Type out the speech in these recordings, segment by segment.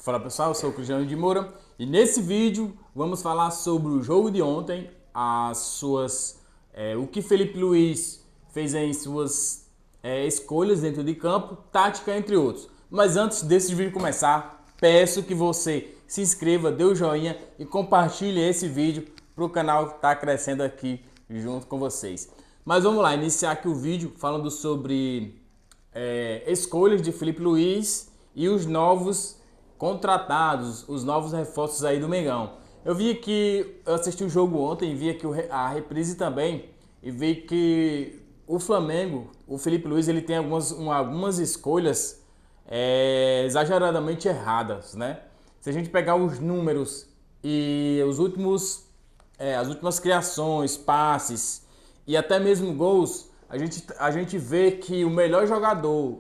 Fala pessoal, eu sou o Cristiano de Moura e nesse vídeo vamos falar sobre o jogo de ontem, o que Felipe Luiz fez em suas escolhas dentro de campo, tática entre outros. Mas antes desse vídeo começar, peço que você se inscreva, dê o joinha e compartilhe esse vídeo para o canal estar crescendo aqui junto com vocês. Mas vamos lá, iniciar aqui o vídeo falando sobre escolhas de Felipe Luiz e os novos contratados, os novos reforços aí do Mengão. Eu assisti o jogo ontem, vi aqui a reprise também e vi que o Flamengo, o Felipe Luiz, ele tem algumas escolhas exageradamente erradas, né? Se a gente pegar os números e as últimas criações, passes e até mesmo gols, a gente vê que o melhor jogador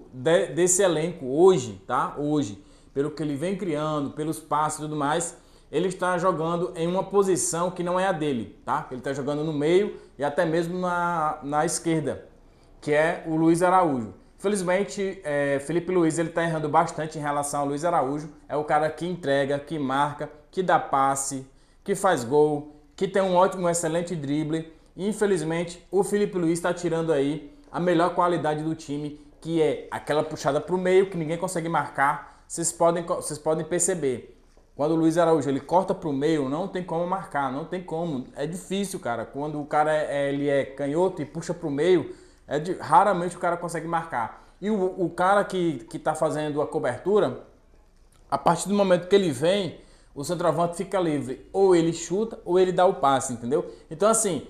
desse elenco hoje, tá? Hoje, pelo que ele vem criando, pelos passes e tudo mais, ele está jogando em uma posição que não é a dele, tá? Ele está jogando no meio e até mesmo na esquerda, que é o Luiz Araújo. Infelizmente, Felipe Luiz ele está errando bastante em relação ao Luiz Araújo. É o cara que entrega, que marca, que dá passe, que faz gol, que tem um excelente drible. E, infelizmente, o Felipe Luiz está tirando aí a melhor qualidade do time, que é aquela puxada para o meio que ninguém consegue marcar. Vocês podem perceber, quando o Luiz Araújo ele corta para o meio, não tem como marcar, não tem como. É difícil, cara. Quando o cara ele é canhoto e puxa para o meio, raramente o cara consegue marcar. E o cara que está fazendo a cobertura, a partir do momento que ele vem, o centroavante fica livre. Ou ele chuta ou ele dá o passe, entendeu? Então, assim,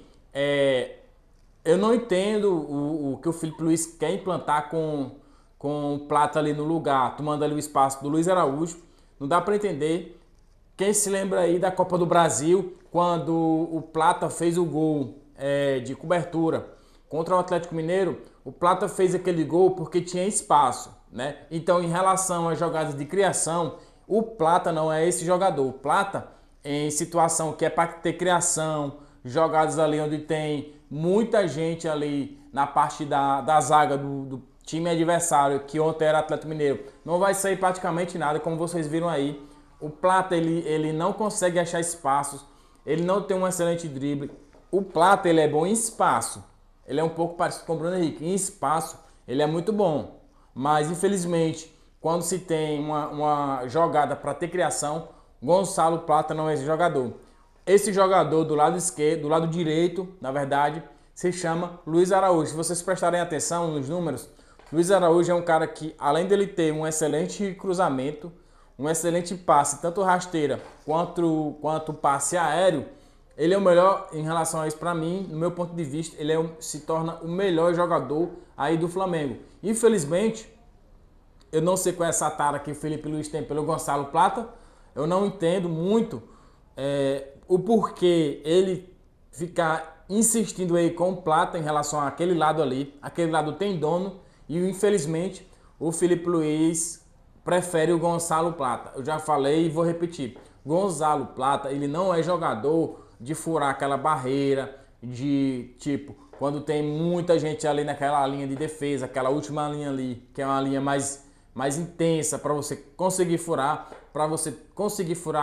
eu não entendo o que o Felipe Luiz quer implantar com o Plata ali no lugar, tomando ali o espaço do Luiz Araújo. Não dá para entender. Quem se lembra aí da Copa do Brasil, quando o Plata fez o gol de cobertura contra o Atlético Mineiro, o Plata fez aquele gol porque tinha espaço, né? Então, em relação às jogadas de criação, o Plata não é esse jogador. O Plata, em situação que é para ter criação, jogadas ali onde tem muita gente ali na parte da zaga do time adversário, que ontem era Atlético Mineiro, não vai sair praticamente nada, como vocês viram aí. O Plata, ele não consegue achar espaços, ele não tem um excelente drible. O Plata, ele é bom em espaço, ele é um pouco parecido com o Bruno Henrique, em espaço ele é muito bom, mas infelizmente, quando se tem uma jogada para ter criação, Gonçalo Plata não é esse jogador. Esse jogador do lado esquerdo, do lado direito, na verdade, se chama Luiz Araújo. Se vocês prestarem atenção nos números, Luiz Araújo é um cara que, além dele ter um excelente cruzamento, um excelente passe, tanto rasteira quanto passe aéreo, ele é o melhor em relação a isso para mim, no meu ponto de vista, ele se torna o melhor jogador aí do Flamengo. Infelizmente, eu não sei qual é essa tara que o Felipe Luiz tem pelo Gonçalo Plata, eu não entendo muito o porquê ele ficar insistindo aí com o Plata em relação àquele lado ali. Aquele lado tem dono e infelizmente o Felipe Luiz prefere o Gonçalo Plata. Eu já falei e vou repetir. Gonçalo Plata, ele não é jogador de furar aquela barreira, de tipo, quando tem muita gente ali naquela linha de defesa, aquela última linha ali, que é uma linha mais intensa para você conseguir furar,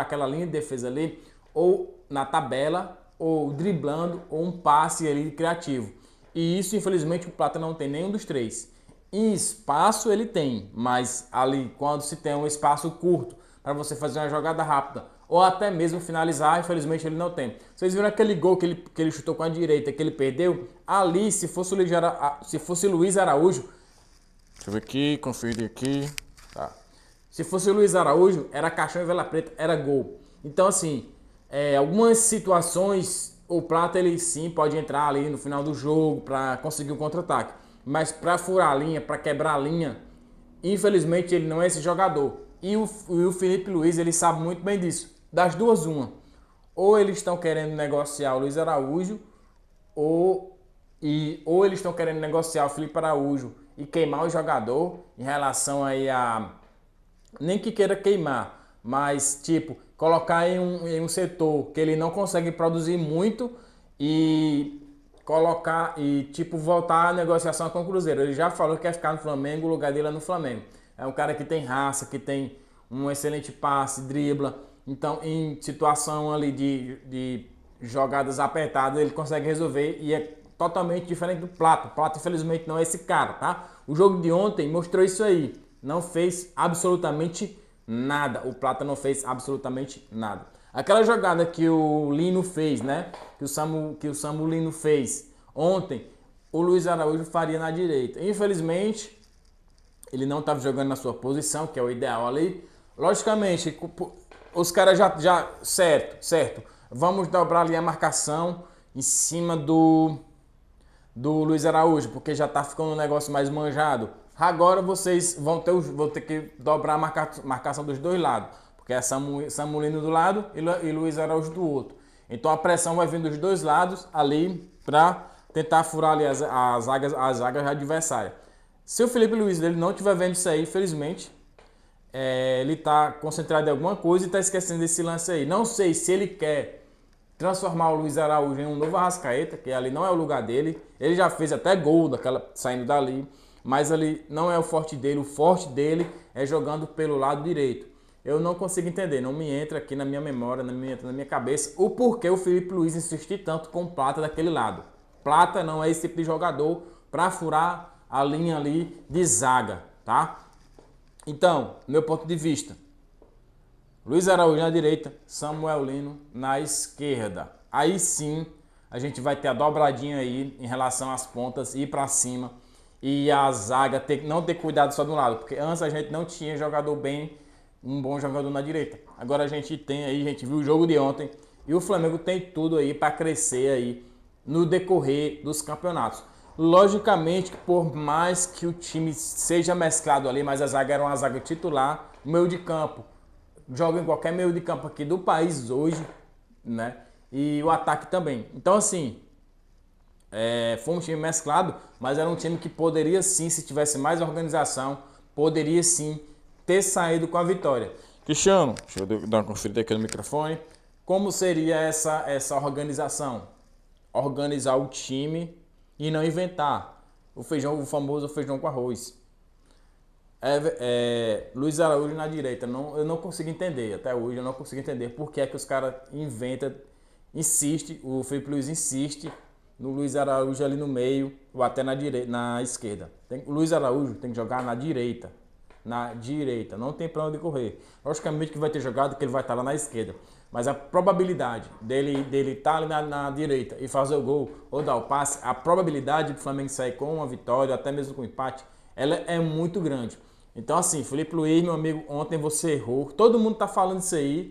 aquela linha de defesa ali, ou na tabela, ou driblando, ou um passe ali criativo. E isso, infelizmente, o Plata não tem nenhum dos três. Em espaço ele tem, mas ali quando se tem um espaço curto para você fazer uma jogada rápida, ou até mesmo finalizar, infelizmente ele não tem. Vocês viram aquele gol que ele chutou com a direita, que ele perdeu? Ali, se fosse o Luiz Araújo, deixa eu ver aqui, conferir aqui. Tá. Se fosse o Luiz Araújo, era caixão e vela preta, era gol. Então, assim, algumas situações, o Plata, ele sim pode entrar ali no final do jogo para conseguir um contra-ataque. Mas para furar a linha, para quebrar a linha, infelizmente ele não é esse jogador. E o Felipe Luiz, ele sabe muito bem disso. Das duas, uma. Ou eles estão querendo negociar o Luiz Araújo, ou eles estão querendo negociar o Felipe Araújo e queimar o jogador em relação aí a... Nem que queira queimar, mas tipo, colocar em um setor que ele não consegue produzir muito e colocar e tipo voltar a negociação com o Cruzeiro. Ele já falou que quer ficar no Flamengo, o lugar dele é no Flamengo. É um cara que tem raça, que tem um excelente passe, dribla. Então, em situação ali de jogadas apertadas, ele consegue resolver e é totalmente diferente do Plata. O Plata, infelizmente, não é esse cara, tá? O jogo de ontem mostrou isso aí. Não fez absolutamente nada. O Plata não fez absolutamente nada. Aquela jogada que o Lino fez, né? Que o Samu Lino fez ontem, o Luiz Araújo faria na direita. Infelizmente, ele não estava jogando na sua posição, que é o ideal ali. Logicamente, os caras já certo. Vamos dobrar ali a marcação em cima do Luiz Araújo, porque já tá ficando um negócio mais manjado. Agora vocês vão ter que dobrar a marcação dos dois lados, porque é Samulino do lado e Luiz Araújo do outro. Então a pressão vai vir dos dois lados ali para tentar furar ali as zagas adversárias. Se o Felipe Luiz ele não estiver vendo isso aí, infelizmente, ele está concentrado em alguma coisa e está esquecendo desse lance aí. Não sei se ele quer transformar o Luiz Araújo em um novo Arrascaeta, que ali não é o lugar dele. Ele já fez até gol saindo dali, mas ali não é o forte dele. O forte dele é jogando pelo lado direito. Eu não consigo entender, não me entra aqui na minha memória, não me entra na minha cabeça o porquê o Felipe Luiz insistir tanto com o Plata daquele lado. Plata não é esse tipo de jogador para furar a linha ali de zaga, tá? Então, meu ponto de vista, Luiz Araújo na direita, Samuel Lino na esquerda. Aí sim, a gente vai ter a dobradinha aí em relação às pontas, ir para cima e a zaga não ter cuidado só de um lado, porque antes a gente não tinha jogador um bom jogador na direita. Agora a gente tem aí, a gente viu o jogo de ontem e o Flamengo tem tudo aí para crescer aí no decorrer dos campeonatos. Logicamente, por mais que o time seja mesclado ali, mas a zaga era uma zaga titular, meio de campo, joga em qualquer meio de campo aqui do país hoje, né? E o ataque também. Então, assim, foi um time mesclado, mas era um time que poderia sim, se tivesse mais organização, poderia sim ter saído com a vitória. Cristiano, deixa eu dar uma conferida aqui no microfone. Como seria essa organização? Organizar o time e não inventar o famoso feijão com arroz. Luiz Araújo na direita, eu não consigo entender, até hoje eu não consigo entender por que é que os caras o Felipe Luiz insiste no Luiz Araújo ali no meio, ou até na esquerda. O Luiz Araújo tem que jogar na direita, não tem pra onde correr. Logicamente que vai ter jogado que ele vai estar lá na esquerda, mas a probabilidade dele estar ali na direita e fazer o gol ou dar o passe, a probabilidade do Flamengo sair com uma vitória, até mesmo com um empate, ela é muito grande. Então assim, Felipe Luiz, meu amigo, ontem você errou. Todo mundo tá falando isso aí,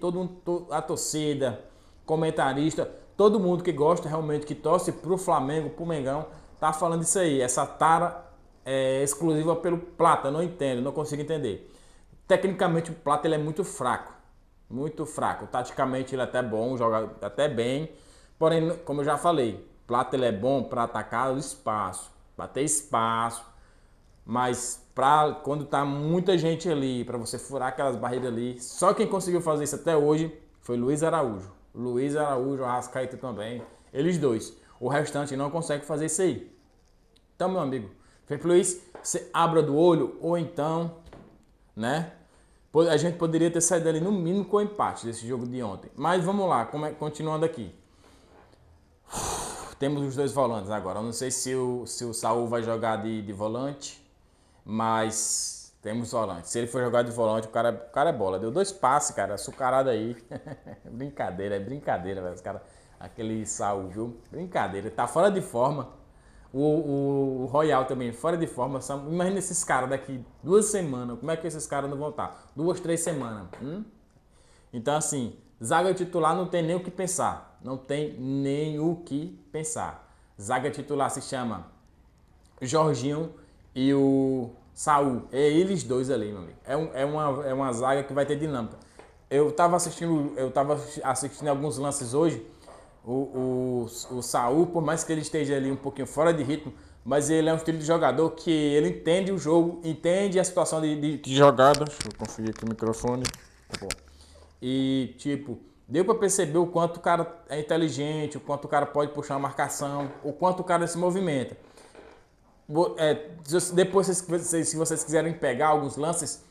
a torcida, comentarista, todo mundo que gosta realmente, que torce pro Flamengo, pro Mengão, tá falando isso aí. Essa tara é exclusiva pelo Plata, não entendo, não consigo entender. Tecnicamente o Plata ele é muito fraco. Muito fraco. Taticamente ele é até bom, joga até bem. Porém, como eu já falei, Plata ele é bom para atacar o espaço, para ter espaço. Mas quando tá muita gente ali, para você furar aquelas barreiras ali, só quem conseguiu fazer isso até hoje foi Luiz Araújo. Luiz Araújo, Arrascaeta também, eles dois. O restante não consegue fazer isso aí. Então, meu amigo, Felipe Luiz, você abra do olho ou então, né? A gente poderia ter saído ali no mínimo com o empate desse jogo de ontem. Mas vamos lá, continuando aqui. Temos os dois volantes agora. Eu não sei se o Saul vai jogar de volante, mas temos volante. Se ele for jogar de volante, o cara é bola. Deu 2 passes, cara, açucarado aí. brincadeira, velho. Os cara, aquele Saul, viu? Brincadeira, ele tá fora de forma. O Royal também fora de forma. Imagina esses caras daqui 2 semanas. Como é que esses caras não vão estar? 2, 3 semanas. Então assim, zaga titular não tem nem o que pensar. Não tem nem o que pensar. Zaga titular se chama Jorginho e o Saul. É eles dois ali, meu amigo. É uma zaga que vai ter dinâmica. Eu tava assistindo alguns lances hoje. O Saul, por mais que ele esteja ali um pouquinho fora de ritmo, mas ele é um estilo de jogador que ele entende o jogo, entende a situação de jogada. Deixa eu conferir aqui o microfone. Tá bom. E, tipo, deu para perceber o quanto o cara é inteligente, o quanto o cara pode puxar uma marcação, o quanto o cara se movimenta. Depois, se vocês quiserem pegar alguns lances,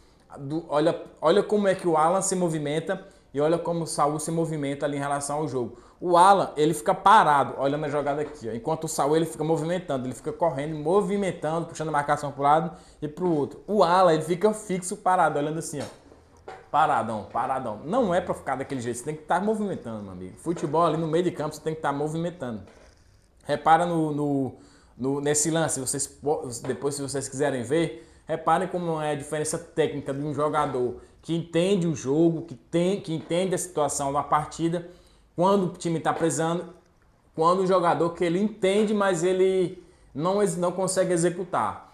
Olha como é que o Alan se movimenta e olha como o Saul se movimenta ali em relação ao jogo. O Alan, ele fica parado, olhando a jogada aqui, ó, enquanto o Saul ele fica movimentando, ele fica correndo, movimentando, puxando a marcação para um lado e para o outro. O Alan, ele fica fixo, parado, olhando assim, ó. Paradão, paradão. Não é pra ficar daquele jeito, você tem que estar movimentando, meu amigo. Futebol ali no meio de campo, você tem que estar movimentando. Repara nesse lance, depois se vocês quiserem ver, reparem como é a diferença técnica de um jogador que entende o jogo, que entende a situação da partida, quando o time está precisando, quando o jogador que ele entende, mas ele não consegue executar.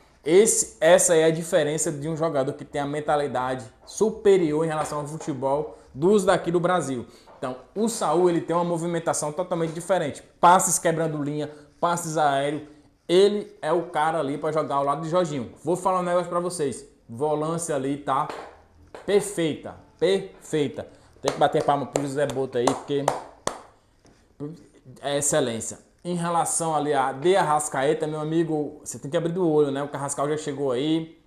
Essa é a diferença de um jogador que tem a mentalidade superior em relação ao futebol dos daqui do Brasil. Então, o Saul ele tem uma movimentação totalmente diferente. Passes quebrando linha, passes aéreos. Ele é o cara ali para jogar ao lado de Jorginho. Vou falar um negócio para vocês. Volância ali tá perfeita, perfeita. Tem que bater palma pro José Boto aí, porque é excelência. Em relação ali a De Arrascaeta, meu amigo, você tem que abrir do olho, né? O Carrascal já chegou aí.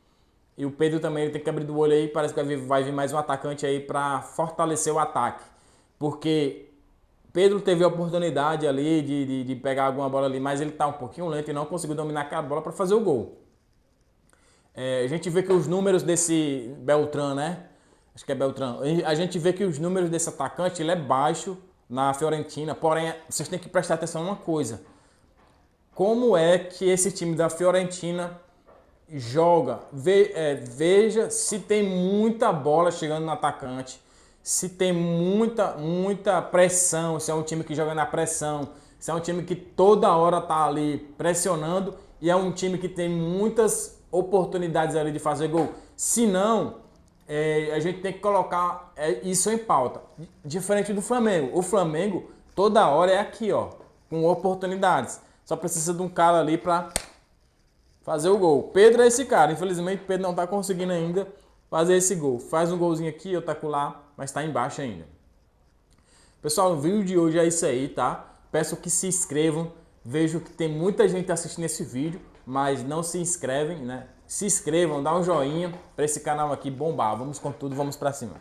E o Pedro também ele tem que abrir do olho aí. Parece que vai vir mais um atacante aí para fortalecer o ataque. Porque Pedro teve a oportunidade ali de pegar alguma bola ali, mas ele tá um pouquinho lento e não conseguiu dominar aquela bola para fazer o gol. A gente vê que os números desse Beltrán, né? Acho que é Beltrán. A gente vê que os números desse atacante ele é baixo na Fiorentina, porém vocês têm que prestar atenção em uma coisa. Como é que esse time da Fiorentina joga? Veja se tem muita bola chegando no atacante, se tem muita pressão, se é um time que joga na pressão, se é um time que toda hora tá ali pressionando e é um time que tem muitas oportunidades ali de fazer gol. Se não, a gente tem que colocar isso em pauta. Diferente do Flamengo. O Flamengo, toda hora é aqui, ó, com oportunidades. Só precisa de um cara ali para fazer o gol. Pedro é esse cara. Infelizmente, Pedro não tá conseguindo ainda fazer esse gol. Faz um golzinho aqui, eu taco lá, mas tá embaixo ainda. Pessoal, o vídeo de hoje é isso aí, tá? Peço que se inscrevam. Vejo que tem muita gente assistindo esse vídeo, mas não se inscrevem, né? Se inscrevam, dá um joinha para esse canal aqui bombar. Vamos com tudo, vamos para cima.